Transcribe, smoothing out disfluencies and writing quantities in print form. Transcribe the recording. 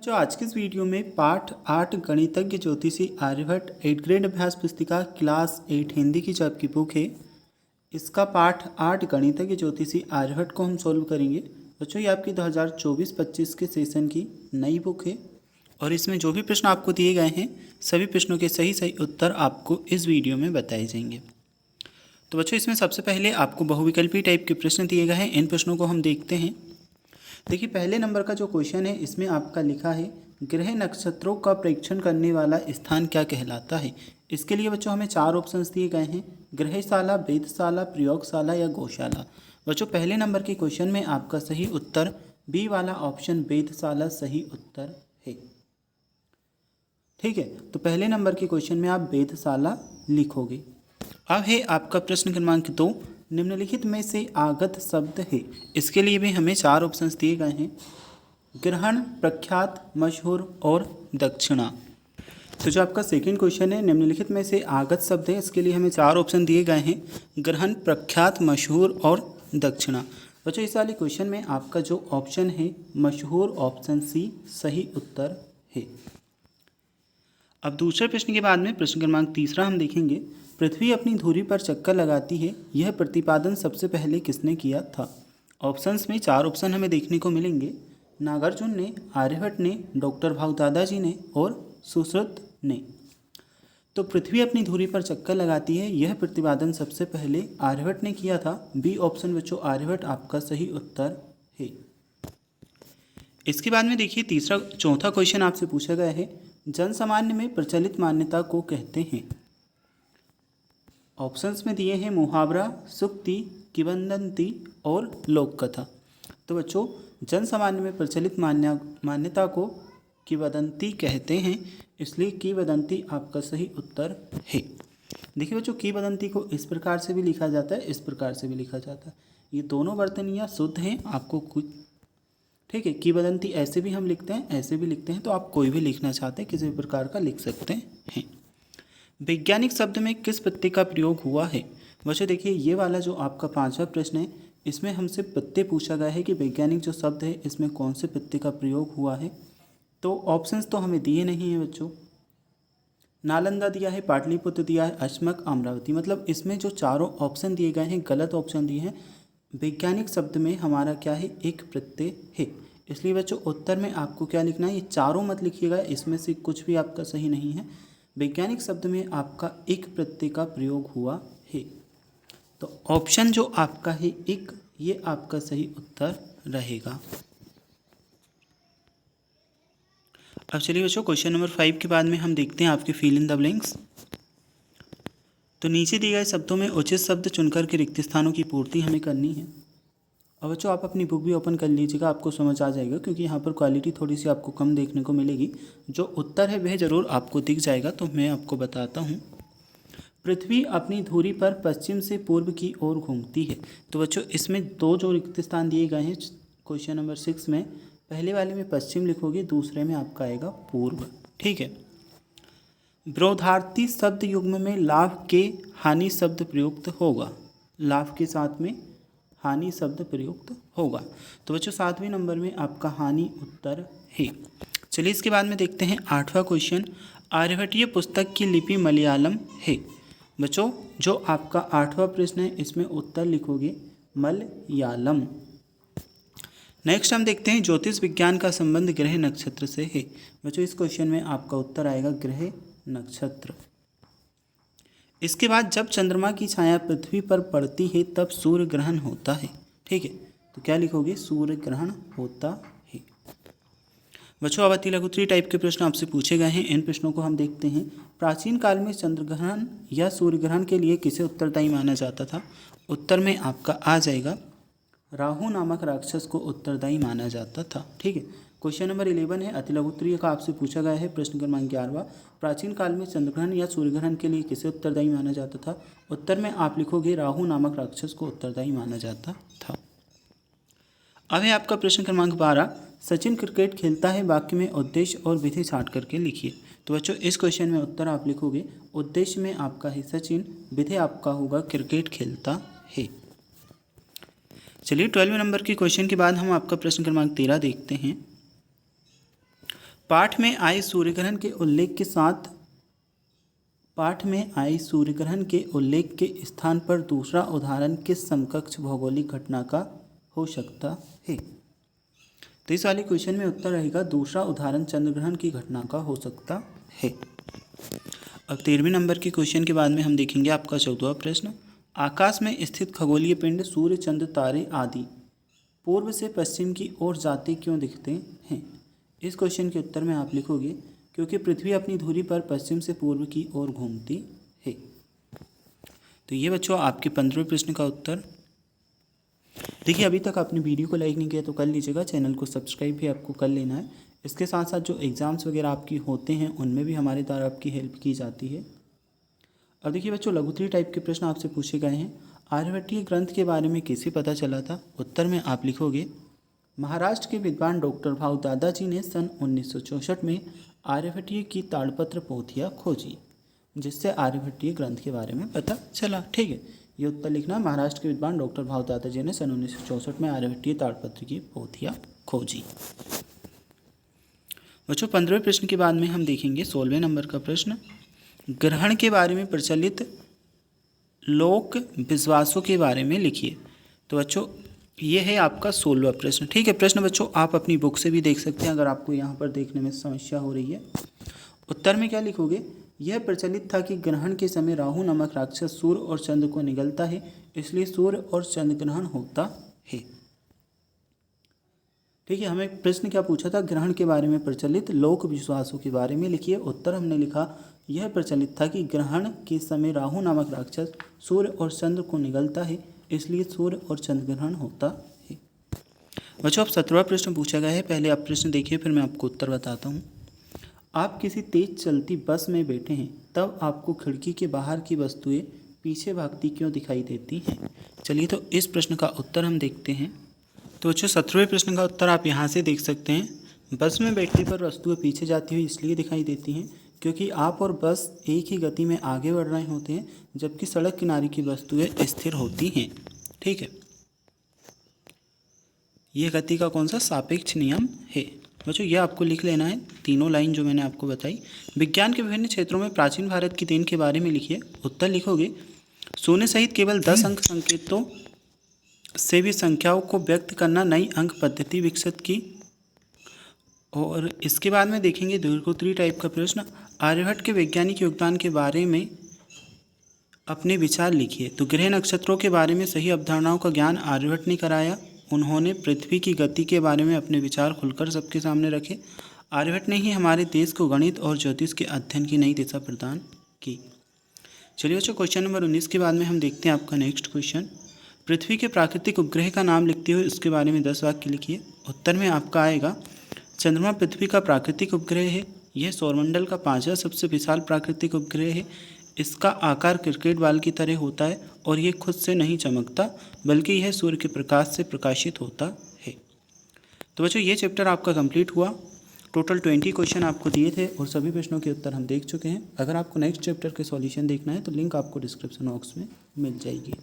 जो आज के इस वीडियो में पाठ 8 गणितज्ञ ज्योतिषी आर्यभट्ट 8th ग्रेड अभ्यास पुस्तिका क्लास 8 हिंदी की जो आपकी बुक है, इसका पाठ 8 गणितज्ञ ज्योतिषी आर्यभट्ट को हम सॉल्व करेंगे। बच्चों, ये आपकी 2024-25 के सेशन की नई बुक है और इसमें जो भी प्रश्न आपको दिए गए हैं सभी प्रश्नों के सही सही उत्तर आपको इस वीडियो में बताए जाएंगे। तो बच्चों, इसमें सबसे पहले आपको बहुविकल्पी टाइप के प्रश्न दिए गए हैं। इन प्रश्नों को हम देखते हैं। देखिए, पहले नंबर का जो क्वेश्चन है इसमें आपका लिखा है ग्रह नक्षत्रों का परीक्षण करने वाला स्थान क्या कहलाता है। इसके लिए बच्चों हमें 4 ऑप्शंस दिए गए हैं, ग्रहशाला, वेधशाला, प्रयोगशाला या गौशाला। बच्चों, पहले नंबर के क्वेश्चन में आपका सही उत्तर बी वाला ऑप्शन वेधशाला सही उत्तर है। ठीक है, तो पहले नंबर के क्वेश्चन में आप वेधशाला लिखोगे। अब है आपका प्रश्न क्रमांक 2, निम्नलिखित में से आगत शब्द है। इसके लिए भी हमें 4 ऑप्शंस दिए गए हैं, ग्रहण, प्रख्यात, मशहूर और दक्षिणा। तो जो आपका सेकंड क्वेश्चन है, निम्नलिखित में से आगत शब्द है, इसके लिए हमें 4 ऑप्शन दिए गए हैं, ग्रहण, प्रख्यात, मशहूर और दक्षिणा। बच्चों, इस वाले क्वेश्चन में आपका जो ऑप्शन है मशहूर, ऑप्शन सी सही उत्तर है। अब दूसरे प्रश्न के बाद में प्रश्न क्रमांक 3 हम देखेंगे, पृथ्वी अपनी धुरी पर चक्कर लगाती है, यह प्रतिपादन सबसे पहले किसने किया था। ऑप्शंस में 4 ऑप्शन हमें देखने को मिलेंगे, नागार्जुन ने, आर्यभट्ट ने, डॉक्टर भाऊ दादाजी ने और सुश्रुत ने। तो पृथ्वी अपनी धुरी पर चक्कर लगाती है, यह प्रतिपादन सबसे पहले आर्यभट्ट ने किया था। बी ऑप्शन बच्चों आर्यभट्ट आपका सही उत्तर है। इसके बाद में देखिए चौथा क्वेश्चन आपसे पूछा गया है, जनसामान्य में प्रचलित मान्यता को कहते हैं। ऑप्शंस में दिए हैं मुहावरा, सुक्ति, किंवदंती और लोक कथा। तो बच्चों, जनसामान्य में प्रचलित मान्यता को किंवदंती कहते हैं, इसलिए किंवदंती आपका सही उत्तर है। देखिए बच्चों, किंवदंती को इस प्रकार से भी लिखा जाता है, इस प्रकार से भी लिखा जाता है। ये दोनों वर्तनियाँ शुद्ध हैं, आपको कुछ ठीक है। किंवदंती ऐसे भी हम लिखते हैं, ऐसे भी लिखते हैं, तो आप कोई भी लिखना चाहते हैं किसी भी प्रकार का लिख सकते हैं। वैज्ञानिक शब्द में किस पत्ते का प्रयोग हुआ है। वैसे देखिए, ये वाला जो आपका 5वां प्रश्न है, इसमें हमसे पत्ते पूछा गया है कि वैज्ञानिक जो शब्द है इसमें कौन से पत्ते का प्रयोग हुआ है। तो ऑप्शंस तो हमें दिए नहीं हैं बच्चों, नालंदा दिया है, पाटलिपुत्र दिया है, अश्मक, अमरावती। मतलब इसमें जो चारों ऑप्शन दिए गए हैं गलत ऑप्शन दिए हैं। वैज्ञानिक शब्द में हमारा क्या है, एक प्रत्यय है। इसलिए बच्चों उत्तर में आपको क्या लिखना है, ये चारों मत लिखिएगा, इसमें से कुछ भी आपका सही नहीं है। वैज्ञानिक शब्द में आपका एक प्रत्यय का प्रयोग हुआ है। तो ऑप्शन जो आपका है एक, ये आपका सही उत्तर रहेगा। अब चलिए बच्चों, क्वेश्चन नंबर 5 के बाद में हम देखते हैं आपके फिल इन द ब्लैंक्स। तो नीचे दिए गए शब्दों में उचित शब्द चुनकर के रिक्त स्थानों की पूर्ति हमें करनी है। अब बच्चों, आप अपनी बुक भी ओपन कर लीजिएगा, आपको समझ आ जाएगा, क्योंकि यहाँ पर क्वालिटी थोड़ी सी आपको कम देखने को मिलेगी। जो उत्तर है वह ज़रूर आपको दिख जाएगा, तो मैं आपको बताता हूँ। पृथ्वी अपनी धुरी पर पश्चिम से पूर्व की ओर घूमती है। तो बच्चों, इसमें 2 जो रिक्त स्थान दिए गए हैं क्वेश्चन नंबर 6 में, पहले वाले में पश्चिम लिखोगे, दूसरे में आपका आएगा पूर्व। ठीक है। विरोधार्थी शब्द युग्म में लाभ के हानि शब्द प्रयुक्त होगा, लाभ के साथ में हानि शब्द प्रयुक्त होगा। तो बच्चों 7वें नंबर में आपका हानि उत्तर है। चलिए इसके बाद में देखते हैं 8वां क्वेश्चन, आर्यभट्टीय पुस्तक की लिपि मलयालम है। बच्चों, जो आपका 8वां प्रश्न है इसमें उत्तर लिखोगे मलयालम। नेक्स्ट हम देखते हैं ज्योतिष विज्ञान का संबंध ग्रह नक्षत्र से है। बच्चों, इस क्वेश्चन में आपका उत्तर आएगा ग्रह नक्षत्र। इसके बाद जब चंद्रमा की छाया पृथ्वी पर पड़ती है तब सूर्य ग्रहण होता है। ठीक है, तो क्या लिखोगे, सूर्य ग्रहण होता है। बच्चों, अब अति लघुत्तरीय टाइप के प्रश्न आपसे पूछे गए हैं, इन प्रश्नों को हम देखते हैं। प्राचीन काल में चंद्र ग्रहण या सूर्य ग्रहण के लिए किसे उत्तरदायी माना जाता था। उत्तर में आपका आ जाएगा राहु नामक राक्षस को उत्तरदायी माना जाता था। ठीक है। क्वेश्चन नंबर 11 है, अति लघुत्तरीय का आपसे पूछा गया है। प्रश्न क्रमांक 11, प्राचीन काल में चंद्रग्रहण या सूर्यग्रहण के लिए किसे उत्तरदायी माना जाता था। उत्तर में आप लिखोगे राहु नामक राक्षस को उत्तरदायी माना जाता था। अब है आपका प्रश्न क्रमांक 12, सचिन क्रिकेट खेलता है, वाक्य में उद्देश्य और विधि छांट करके लिखिए। तो बच्चों, इस क्वेश्चन में उत्तर आप लिखोगे उद्देश्य में आपका है सचिन, विधि आपका होगा क्रिकेट खेलता है। चलिए 12वें नंबर के क्वेश्चन के बाद हम आपका प्रश्न क्रमांक 13 देखते हैं। पाठ में आए सूर्यग्रहण के उल्लेख के साथ पाठ में आए सूर्यग्रहण के उल्लेख के स्थान पर दूसरा उदाहरण किस समकक्ष भौगोलिक घटना का हो सकता है? तो इस वाले क्वेश्चन में उत्तर रहेगा दूसरा उदाहरण चंद्रग्रहण की घटना का हो सकता है। अब 13वें नंबर के क्वेश्चन के बाद में हम देखेंगे आपका 14वां प्रश्न। आकाश में स्थित खगोलीय पिंड सूर्य, चंद्र, तारे आदि पूर्व से पश्चिम की ओर जाते क्यों दिखते हैं? इस क्वेश्चन के उत्तर में आप लिखोगे क्योंकि पृथ्वी अपनी धुरी पर पश्चिम से पूर्व की ओर घूमती है। तो ये बच्चों आपके 15वें प्रश्न का उत्तर। देखिए, अभी तक आपने वीडियो को लाइक नहीं किया तो कर लीजिएगा, चैनल को सब्सक्राइब भी आपको कर लेना है। इसके साथ साथ जो एग्ज़ाम्स वगैरह आपकी होते हैं उनमें भी हमारे द्वारा आपकी हेल्प की जाती है। अब देखिए बच्चों, लघुत्तरी टाइप के प्रश्न आपसे पूछे गए हैं। आर्यभट्टीय ग्रंथ के बारे में कैसे पता चला था? उत्तर में आप लिखोगे महाराष्ट्र के विद्वान डॉक्टर भाऊ दादाजी ने सन 1964 में आर्यभट्टीय की ताड़पत्र पोथियाँ खोजी, जिससे आर्यभट्टीय ग्रंथ के बारे में पता चला। ठीक है, ये उत्तर लिखना। महाराष्ट्र के विद्वान डॉक्टर भाऊ दादाजी ने सन 1964 में आर्यभट्टीय ताड़पत्र की पोथियाँ खोजी। बच्चों 15वें प्रश्न के बाद में हम देखेंगे 16वें नंबर का प्रश्न। ग्रहण के बारे में प्रचलित लोक विश्वासों के बारे में लिखिए। तो बच्चों ये है आपका 16वां प्रश्न। ठीक है, प्रश्न बच्चों आप अपनी बुक से भी देख सकते हैं अगर आपको यहाँ पर देखने में समस्या हो रही है। उत्तर में क्या लिखोगे? यह प्रचलित था कि ग्रहण के समय राहु नामक राक्षस सूर्य और चंद्र को निगलता है, इसलिए सूर्य और चंद्र ग्रहण होता है। ठीक है, हमें प्रश्न क्या पूछा था? ग्रहण के बारे में प्रचलित लोक विश्वासों के बारे में लिखिए। उत्तर हमने लिखा यह प्रचलित था कि ग्रहण के समय राहु नामक राक्षस सूर्य और चंद्र को निगलता है, इसलिए सूर्य और चंद्र ग्रहण होता है। बच्चों अब 17वां प्रश्न पूछा गया है। पहले आप प्रश्न देखिए, फिर मैं आपको उत्तर बताता हूँ। आप किसी तेज चलती बस में बैठे हैं, तब आपको खिड़की के बाहर की वस्तुएं पीछे भागती क्यों दिखाई देती हैं? चलिए तो इस प्रश्न का उत्तर हम देखते हैं। तो बच्चों 17वें प्रश्न का उत्तर आप यहाँ से देख सकते हैं। बस में बैठने पर वस्तुएं पीछे जाती हुई इसलिए दिखाई देती हैं क्योंकि आप और बस एक ही गति में आगे बढ़ रहे होते हैं, जबकि सड़क किनारे की वस्तुएं स्थिर होती हैं। ठीक है, यह गति का कौन सा सापेक्ष नियम है? बच्चों ये आपको लिख लेना है, तीनों लाइन जो मैंने आपको बताई। विज्ञान के विभिन्न क्षेत्रों में प्राचीन भारत की देन के बारे में लिखिए। उत्तर लिखोगे शून्य सहित केवल 10 अंक संकेतों से भी संख्याओं को व्यक्त करना नई अंक पद्धति विकसित की। और इसके बाद में देखेंगे दीर्घोत्तरी टाइप का प्रश्न। आर्यभट्ट के वैज्ञानिक योगदान के बारे में अपने विचार लिखिए। तो ग्रह नक्षत्रों के बारे में सही अवधारणाओं का ज्ञान आर्यभट्ट ने कराया। उन्होंने पृथ्वी की गति के बारे में अपने विचार खुलकर सबके सामने रखे। आर्यभट्ट ने ही हमारे देश को गणित और ज्योतिष के अध्ययन की नई दिशा प्रदान की। चलिए बच्चों क्वेश्चन नंबर 19 के बाद में हम देखते हैं आपका नेक्स्ट क्वेश्चन। पृथ्वी के प्राकृतिक उपग्रह का नाम लिखते हुए उसके बारे में 10 वाक्य लिखिए। उत्तर में आपका आएगा चंद्रमा पृथ्वी का प्राकृतिक उपग्रह है। यह सौरमंडल का 5वां सबसे विशाल प्राकृतिक उपग्रह है। इसका आकार क्रिकेट बॉल की तरह होता है और ये खुद से नहीं चमकता, बल्कि यह सूर्य के प्रकाश से प्रकाशित होता है। तो बच्चों ये चैप्टर आपका कंप्लीट हुआ। टोटल 20 क्वेश्चन आपको दिए थे और सभी प्रश्नों के उत्तर हम देख चुके हैं। अगर आपको नेक्स्ट चैप्टर के सॉल्यूशन देखना है तो लिंक आपको डिस्क्रिप्शन बॉक्स में मिल जाएगी।